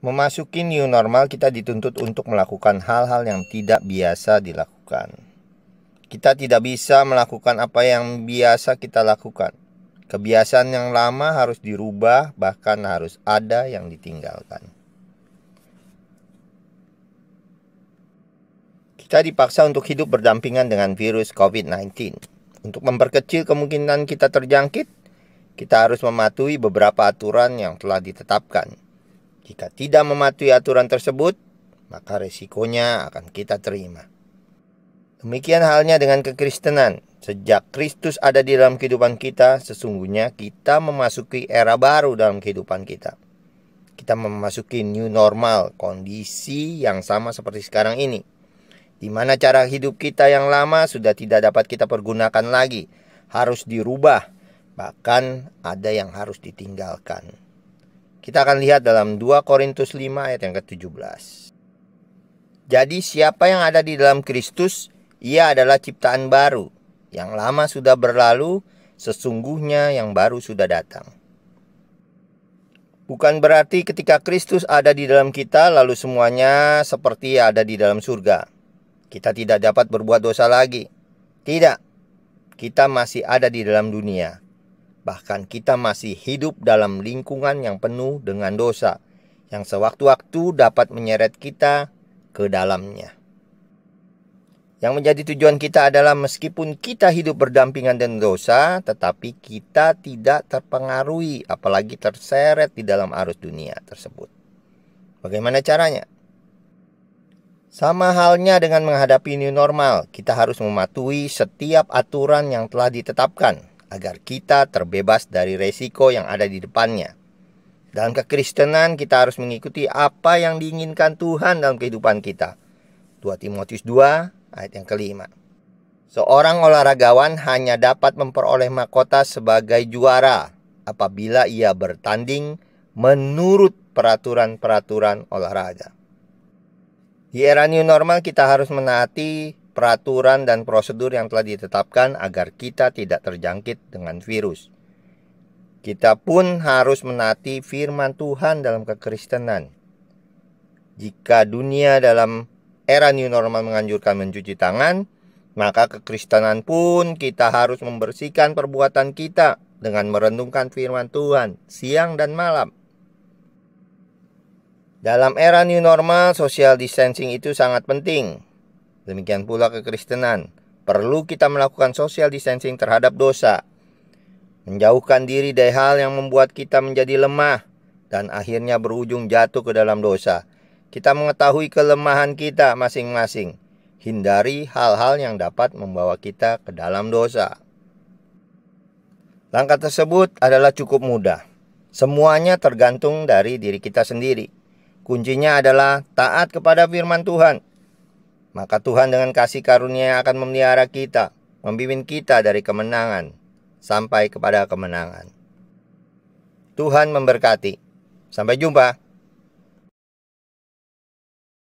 Memasuki new normal, kita dituntut untuk melakukan hal-hal yang tidak biasa dilakukan. Kita tidak bisa melakukan apa yang biasa kita lakukan. Kebiasaan yang lama harus dirubah, bahkan harus ada yang ditinggalkan. Kita dipaksa untuk hidup berdampingan dengan virus COVID-19. Untuk memperkecil kemungkinan kita terjangkit, kita harus mematuhi beberapa aturan yang telah ditetapkan. Jika tidak mematuhi aturan tersebut, maka resikonya akan kita terima. Demikian halnya dengan kekristenan. Sejak Kristus ada di dalam kehidupan kita, sesungguhnya kita memasuki era baru dalam kehidupan kita. Kita memasuki new normal, kondisi yang sama seperti sekarang ini, di mana cara hidup kita yang lama sudah tidak dapat kita pergunakan lagi, harus dirubah, bahkan ada yang harus ditinggalkan. Kita akan lihat dalam 2 Korintus 5 ayat yang ke-17. Jadi siapa yang ada di dalam Kristus, ia adalah ciptaan baru. Yang lama sudah berlalu, sesungguhnya yang baru sudah datang. Bukan berarti ketika Kristus ada di dalam kita, lalu semuanya seperti ada di dalam surga. Kita tidak dapat berbuat dosa lagi. Tidak, kita masih ada di dalam dunia. Bahkan kita masih hidup dalam lingkungan yang penuh dengan dosa, yang sewaktu-waktu dapat menyeret kita ke dalamnya. Yang menjadi tujuan kita adalah meskipun kita hidup berdampingan dengan dosa, tetapi kita tidak terpengaruhi, apalagi terseret di dalam arus dunia tersebut. Bagaimana caranya? Sama halnya dengan menghadapi new normal, kita harus mematuhi setiap aturan yang telah ditetapkan, agar kita terbebas dari resiko yang ada di depannya. Dalam kekristenan kita harus mengikuti apa yang diinginkan Tuhan dalam kehidupan kita. 2 Timotius 2 ayat yang ke-5. Seorang olahragawan hanya dapat memperoleh mahkota sebagai juara apabila ia bertanding menurut peraturan-peraturan olahraga. Di era new normal kita harus menaati peraturan dan prosedur yang telah ditetapkan agar kita tidak terjangkit dengan virus. Kita pun harus menaati firman Tuhan dalam kekristenan. Jika dunia dalam era new normal menganjurkan mencuci tangan, maka kekristenan pun kita harus membersihkan perbuatan kita dengan merenungkan firman Tuhan siang dan malam. Dalam era new normal, social distancing itu sangat penting. Demikian pula kekristenan. Perlu kita melakukan social distancing terhadap dosa. Menjauhkan diri dari hal yang membuat kita menjadi lemah dan akhirnya berujung jatuh ke dalam dosa. Kita mengetahui kelemahan kita masing-masing. Hindari hal-hal yang dapat membawa kita ke dalam dosa. Langkah tersebut adalah cukup mudah. Semuanya tergantung dari diri kita sendiri. Kuncinya adalah taat kepada firman Tuhan. Maka Tuhan dengan kasih karunia akan memelihara kita, membimbing kita dari kemenangan sampai kepada kemenangan. Tuhan memberkati. Sampai jumpa.